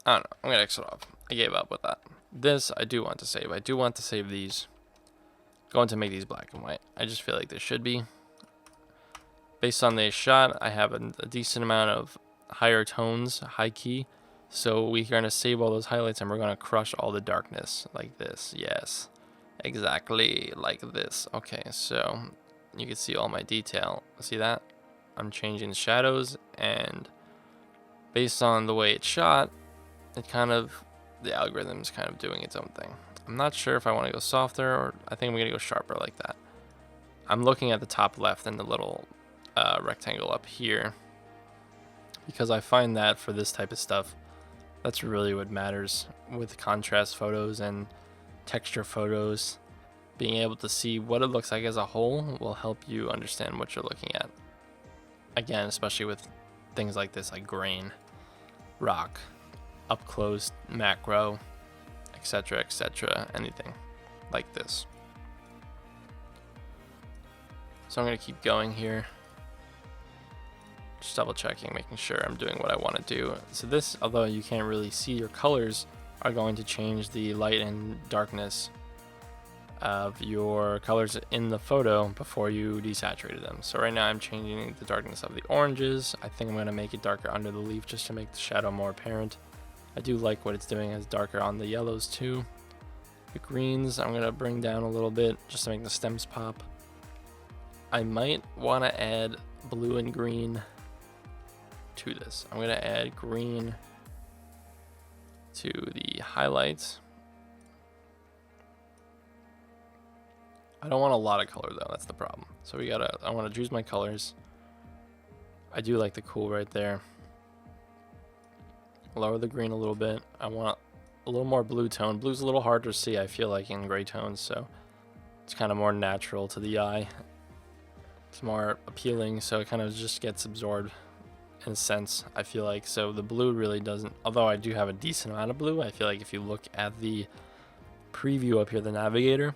I don't know. I'm gonna exit off. I gave up with that. This I do want to save. I do want to save these. Going to make these black and white. I just feel like they should be. Based on the shot, I have a decent amount of higher tones, high key. So we're going to save all those highlights and we're going to crush all the darkness like this. Yes, exactly like this. Okay, so you can see all my detail. See that? I'm changing the shadows, and based on the way it's shot, the algorithm's kind of doing its own thing. I'm not sure if I want to go softer, or I think I'm going to go sharper like that. I'm looking at the top left and the little rectangle up here, because I find that for this type of stuff, that's really what matters with contrast photos and texture photos. Being able to see what it looks like as a whole will help you understand what you're looking at. Again, especially with things like this, like grain, rock, up close, macro, etc., etc., anything like this. So I'm going to keep going here. Just double checking, making sure I'm doing what I want to do. So this, although you can't really see your colors, are going to change the light and darkness of your colors in the photo before you desaturated them. So right now I'm changing the darkness of the oranges. I think I'm going to make it darker under the leaf just to make the shadow more apparent. I do like what it's doing as darker on the yellows too. The greens I'm going to bring down a little bit just to make the stems pop. I might want to add blue and green to this. I'm going to add green to the highlights. I don't want a lot of color though, that's the problem. So I want to choose my colors. I do like the cool right there. Lower the green a little bit. I want a little more blue tone. Blue's a little harder to see, I feel like, in gray tones, so it's kind of more natural to the eye. It's more appealing, so it kind of just gets absorbed in a sense, I feel like. So the blue really doesn't, although I do have a decent amount of blue, I feel like if you look at the preview up here, the navigator,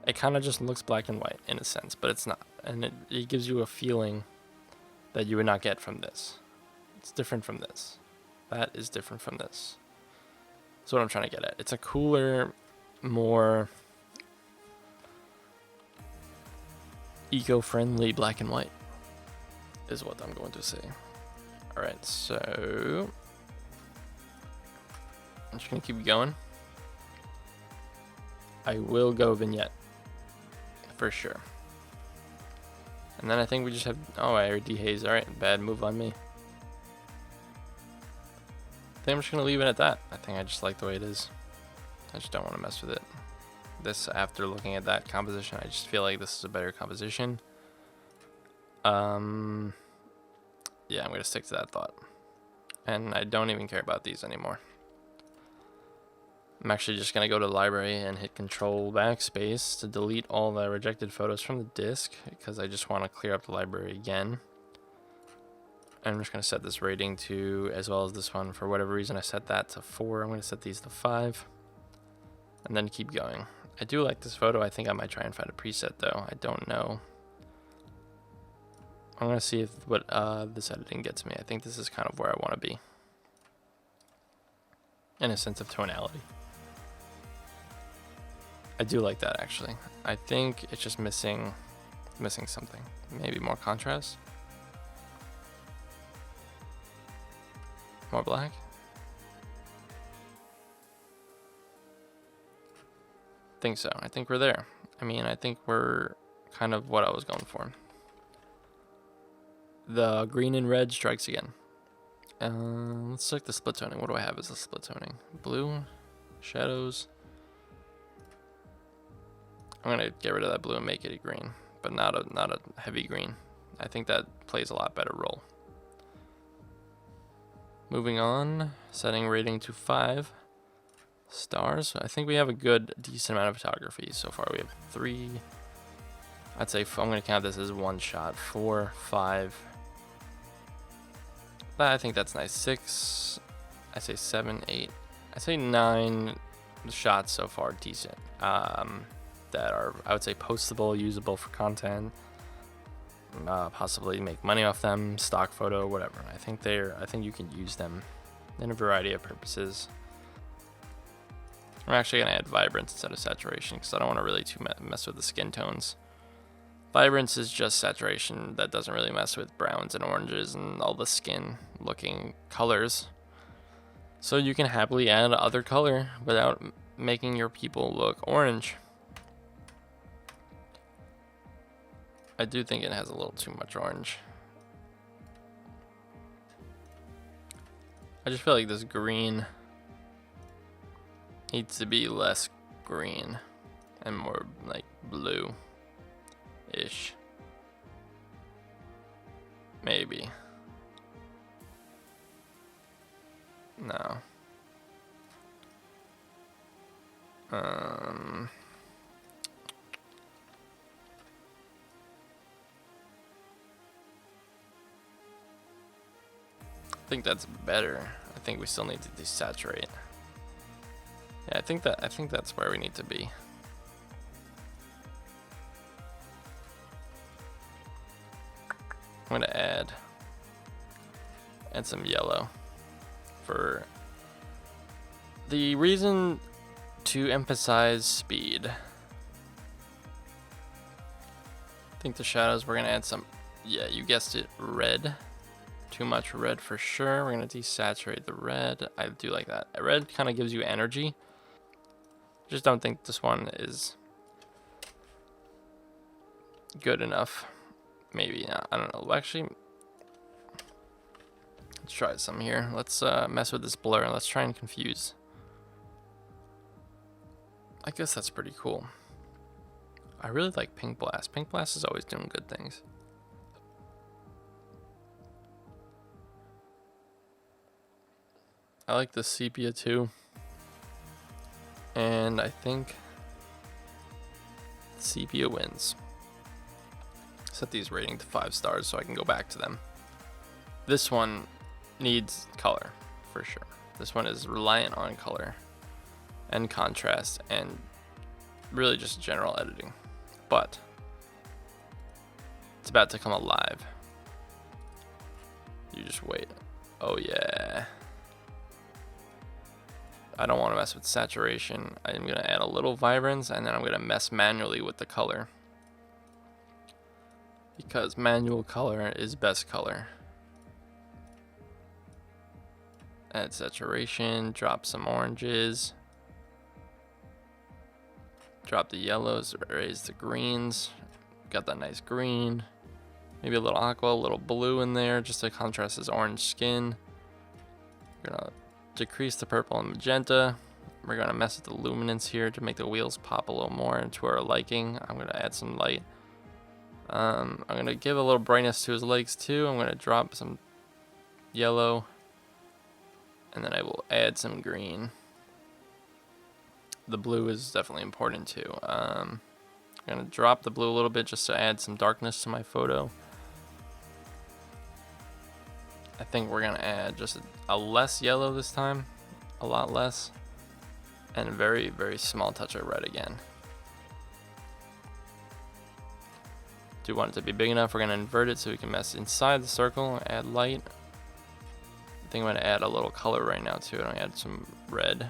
it kind of just looks black and white in a sense, but it's not. And it gives you a feeling that you would not get from this. It's different from this. That is different from this. That's what I'm trying to get at. It's a cooler, more eco-friendly black and white is what I'm going to say. Alright, so I'm just going to keep going. I will go vignette for sure. And then I think we just have, oh, I already dehaze. Alright, bad move on me. I think I'm just going to leave it at that. I think I just like the way it is. I just don't want to mess with it. This, after looking at that composition, I just feel like this is a better composition. Yeah, I'm going to stick to that thought. And I don't even care about these anymore. I'm actually just going to go to the library and hit Control Backspace to delete all the rejected photos from the disk, because I just want to clear up the library again. I'm just going to set this rating to, as well as this one, for whatever reason I set that to 4. I'm going to set these to 5. And then keep going. I do like this photo. I think I might try and find a preset though. I don't know. I'm going to see what this editing gets me. I think this is kind of where I want to be, in a sense of tonality. I do like that actually. I think it's just missing something. Maybe more contrast. More black. Think so. I think we're there. I mean, I think we're kind of what I was going for. The green and red strikes again. Let's check the split toning. What do I have as a split toning? Blue, shadows. I'm gonna get rid of that blue and make it a green, but not a heavy green. I think that plays a lot better role. Moving on, setting rating to 5 stars. I think we have a decent amount of photography so far. We have 3. I'd say I'm going to count this as one shot. 4, 5. I think that's nice. 6. I say 7, 8. I say 9 shots so far. Decent. That are, I would say, postable, usable for content. Possibly make money off them, stock photo, whatever. I think you can use them in a variety of purposes. I'm actually going to add vibrance instead of saturation because I don't want to really mess with the skin tones. Vibrance is just saturation that doesn't really mess with browns and oranges and all the skin looking colors. So you can happily add other color without making your people look orange. I do think it has a little too much orange. I just feel like this green needs to be less green and more like blue-ish. Maybe. No. I think that's better. I think we still need to desaturate. Yeah, I think that's where we need to be. I'm gonna add some yellow for the reason to emphasize speed. I think the shadows, we're gonna add some, yeah, you guessed it, red. Too much red for sure. We're gonna desaturate the red. I do like that. Red kind of gives you energy. Just don't think this one is good enough. Maybe not. I don't know. Actually, let's try some here. Let's mess with this blur and let's try and confuse. I guess that's pretty cool. I really like Pink Blast. Pink Blast is always doing good things. I like the sepia too. And I think sepia wins. Set these rating to 5 stars so I can go back to them. This one needs color for sure. This one is reliant on color and contrast and really just general editing. But it's about to come alive. You just wait. Oh yeah. I don't want to mess with saturation. I'm going to add a little vibrance and then I'm going to mess manually with the color. Because manual color is best color. Add saturation, drop some oranges. Drop the yellows, raise the greens. Got that nice green. Maybe a little aqua, a little blue in there just to contrast his orange skin. We're going to decrease the purple and magenta. We're going to mess with the luminance here to make the wheels pop a little more into our liking. I'm going to add some light. I'm going to give a little brightness to his legs too. I'm going to drop some yellow. And then I will add some green. The blue is definitely important too. I'm going to drop the blue a little bit just to add some darkness to my photo. I think we're going to add just a less yellow this time. A lot less. And a very, very small touch of red again. Do want it to be big enough. We're going to invert it so we can mess inside the circle. Add light. I think I'm going to add a little color right now too. I'm going to add some red.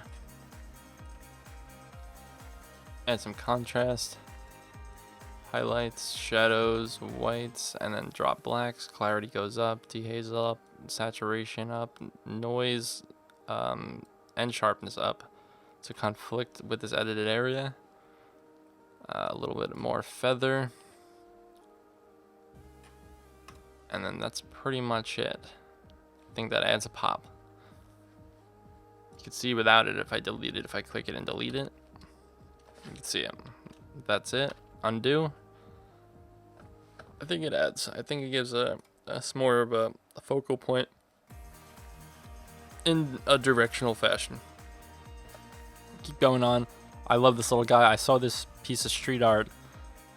Add some contrast. Highlights, shadows, whites, and then drop blacks. Clarity goes up, dehaze up, saturation up, noise and sharpness up to conflict with this edited area. A little bit more feather. And then that's pretty much it. I think that adds a pop. You can see without it if I delete it, if I click it and delete it. You can see it. That's it. Undo. I think it adds. I think it gives us more of a focal point in a directional fashion. Keep going on. I love this little guy. I saw this piece of street art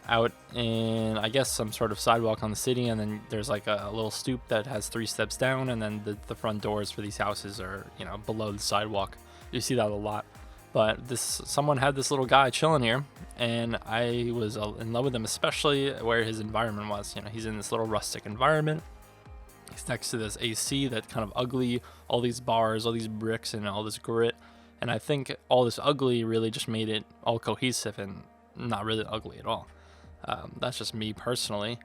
out in, I guess, some sort of sidewalk on the city, and then there's like a little stoop that has 3 steps down, and then the front doors for these houses are, you know, below the sidewalk. You see that a lot. But someone had this little guy chilling here, and I was in love with him, especially where his environment was. You know, he's in this little rustic environment. He's next to this AC that's kind of ugly, all these bars, all these bricks, and all this grit. And I think all this ugly really just made it all cohesive and not really ugly at all. That's just me personally.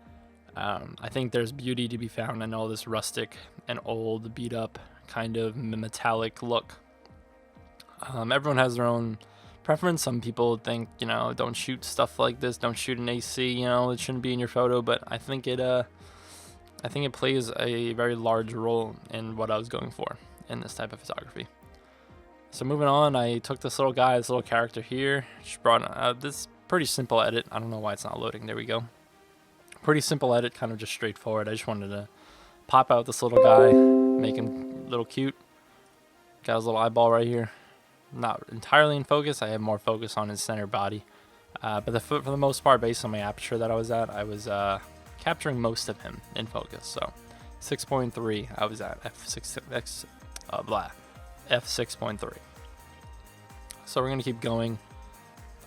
I think there's beauty to be found in all this rustic and old, beat up kind of metallic look. Everyone has their own preference. Some people think, don't shoot stuff like this, don't shoot an AC, it shouldn't be in your photo. But I think it plays a very large role in what I was going for in this type of photography. So moving on, I took this little guy, this little character here, just brought this pretty simple edit. I don't know why it's not loading. There we go. Pretty simple edit, kind of just straightforward. I just wanted to pop out this little guy, make him a little cute. Got his little eyeball right here. Not entirely in focus. I have more focus on his center body. But for the most part, based on my aperture that I was at, I was capturing most of him in focus. So 6.3, I was at f6.3. So we're going to keep going.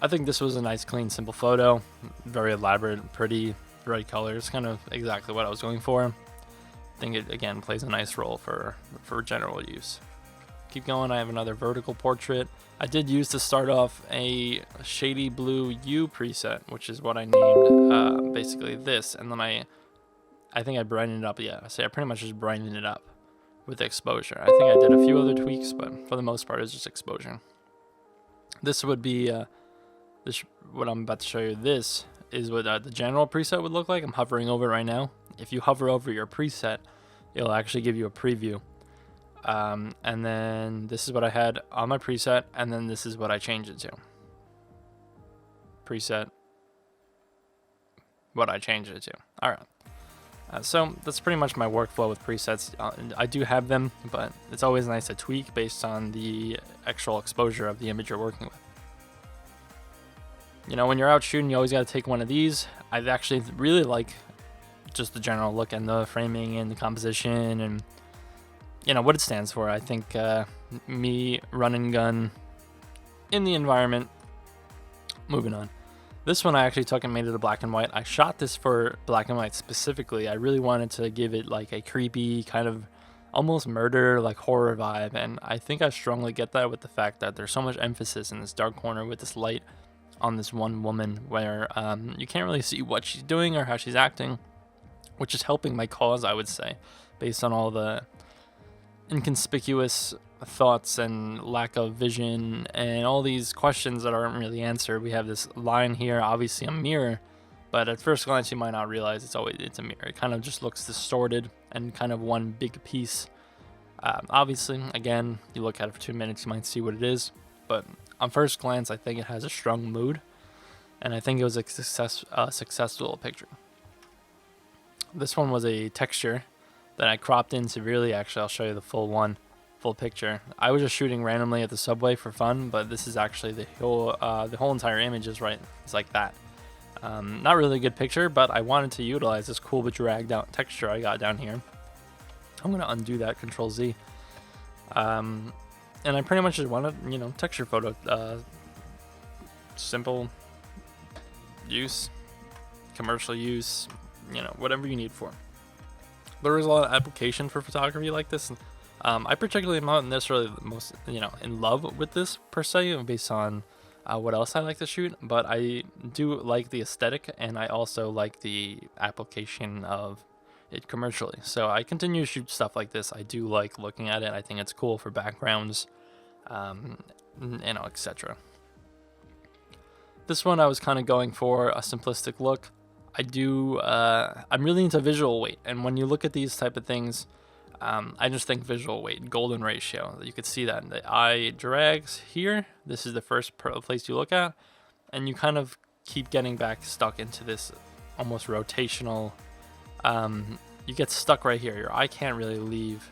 I think this was a nice, clean, simple photo. Very elaborate, pretty, bright colors. Kind of exactly what I was going for. I think it, again, plays a nice role for general use. Keep going. I have another vertical portrait. I did use to start off a shady blue U preset, which is what I named basically this. And then I think I brightened it up. Yeah, I pretty much just brightened it up with exposure. I think I did a few other tweaks, but for the most part, it's just exposure. This would be what I'm about to show you. This is what the general preset would look like. I'm hovering over it right now. If you hover over your preset, it'll actually give you a preview. And then this is what I had on my preset, and then this is what I changed it to. Preset, what I changed it to. All right. So that's pretty much my workflow with presets. I do have them, but it's always nice to tweak based on the actual exposure of the image you're working with. When you're out shooting, you always got to take one of these. I actually really like just the general look and the framing and the composition and what it stands for. I think me run and gun in the environment. Moving on. This one I actually took and made it a black and white. I shot this for black and white specifically. I really wanted to give it like a creepy kind of almost murder, like horror vibe. And I think I strongly get that with the fact that there's so much emphasis in this dark corner with this light on this one woman where you can't really see what she's doing or how she's acting, which is helping my cause, I would say, based on all the inconspicuous thoughts and lack of vision and all these questions that aren't really answered. We have this line here, obviously a mirror, but at first glance you might not realize it's a mirror. It kind of just looks distorted and kind of one big piece. Obviously, again, you look at it for 2 minutes, you might see what it is, but on first glance I think it has a strong mood, and I think it was a successful picture. This one was a texture that I cropped in severely. Actually, I'll show you the full picture. I was just shooting randomly at the subway for fun, but this is actually the whole entire image is right. It's like that. Not really a good picture, but I wanted to utilize this cool but dragged out texture I got down here. I'm gonna undo that, Control Z. And I pretty much just wanted, texture photo, simple use, commercial use, whatever you need for. There is a lot of application for photography like this. I particularly am not necessarily the most, in love with this per se, based on what else I like to shoot. But I do like the aesthetic, and I also like the application of it commercially. So I continue to shoot stuff like this. I do like looking at it. I think it's cool for backgrounds, etc. This one I was kind of going for a simplistic look. I'm really into visual weight, and when you look at these type of things, I just think visual weight, golden ratio. You could see that the eye drags here. This is the first place you look at, and you kind of keep getting back stuck into this almost rotational. You get stuck right here. Your eye can't really leave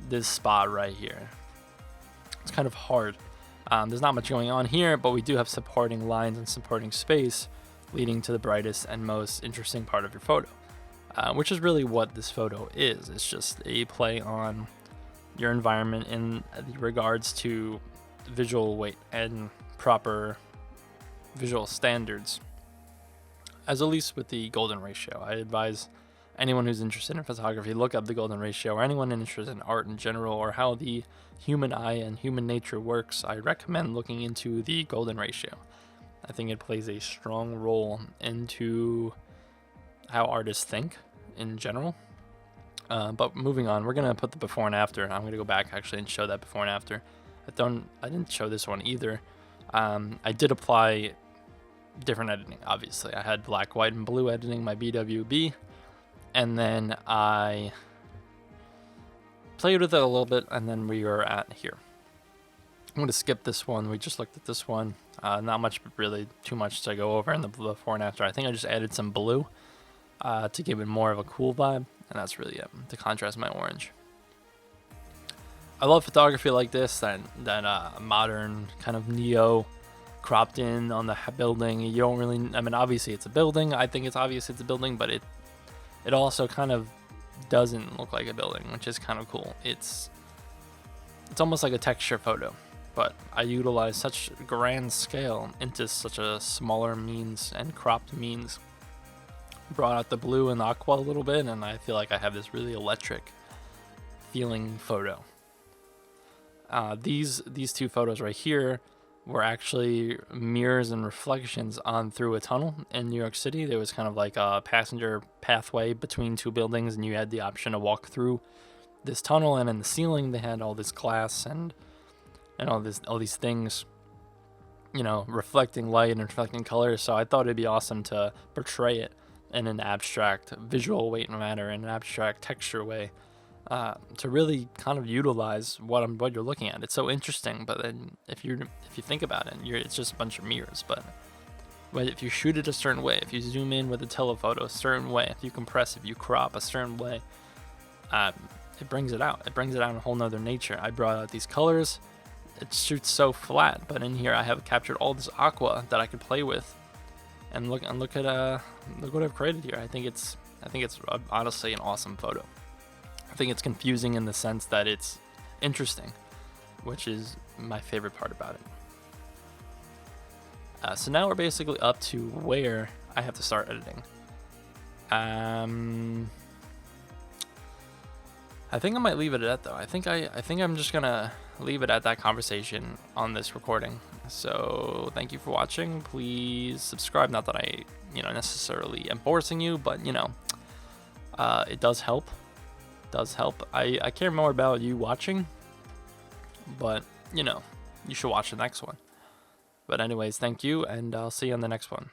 this spot right here. It's kind of hard. There's not much going on here, but we do have supporting lines and supporting space leading to the brightest and most interesting part of your photo, which is really what this photo is. It's just a play on your environment in regards to visual weight and proper visual standards, as at least with the golden ratio. I advise anyone who's interested in photography, look up the golden ratio, or anyone interested in art in general, or how the human eye and human nature works, I recommend looking into the golden ratio. I think it plays a strong role into how artists think in general. But moving on, we're gonna put the before and after. I'm gonna go back actually and show that before and after. I didn't show this one either. I did apply different editing, obviously. I had black, white, and blue editing, my BWB, and then I played with it a little bit, and then we are at here. I'm going to skip this one. We just looked at this one. Not much, really too much to go over in the before and after. I think I just added some blue to give it more of a cool vibe, and that's really it, to contrast my orange. I love photography like this, that modern kind of neo cropped in on the building. You don't really, I mean, obviously it's a building. I think it's obvious it's a building, but it also kind of doesn't look like a building, which is kind of cool. It's almost like a texture photo, but I utilize such grand scale into such a smaller means and cropped means. Brought out the blue and the aqua a little bit, and I feel like I have this really electric feeling photo. These two photos right here were actually mirrors and reflections on through a tunnel in New York City. There was kind of like a passenger pathway between two buildings, and you had the option to walk through this tunnel, and in the ceiling they had all this glass and all these things, you know, reflecting light and reflecting color. So I thought it'd be awesome to portray it in an abstract visual weight and matter, in an abstract texture way, to really kind of utilize what you're looking at. It's so interesting, but then if you think about it, it's just a bunch of mirrors. But if you shoot it a certain way, if you zoom in with a telephoto a certain way, if you compress, if you crop a certain way, it brings it out. It brings it out in a whole nother nature. I brought out these colors. It shoots so flat, but in here I have captured all this aqua that I could play with. And look what I've created here. I think it's honestly an awesome photo. I think it's confusing in the sense that it's interesting, which is my favorite part about it. So now we're basically up to where I have to start editing. I think I might leave it at that though. I think I'm just gonna leave it at that conversation on this recording. So thank you for watching. Please subscribe. Not that I, necessarily am forcing you, but it does help. I care more about you watching, but you should watch the next one. But anyways, thank you, and I'll see you on the next one.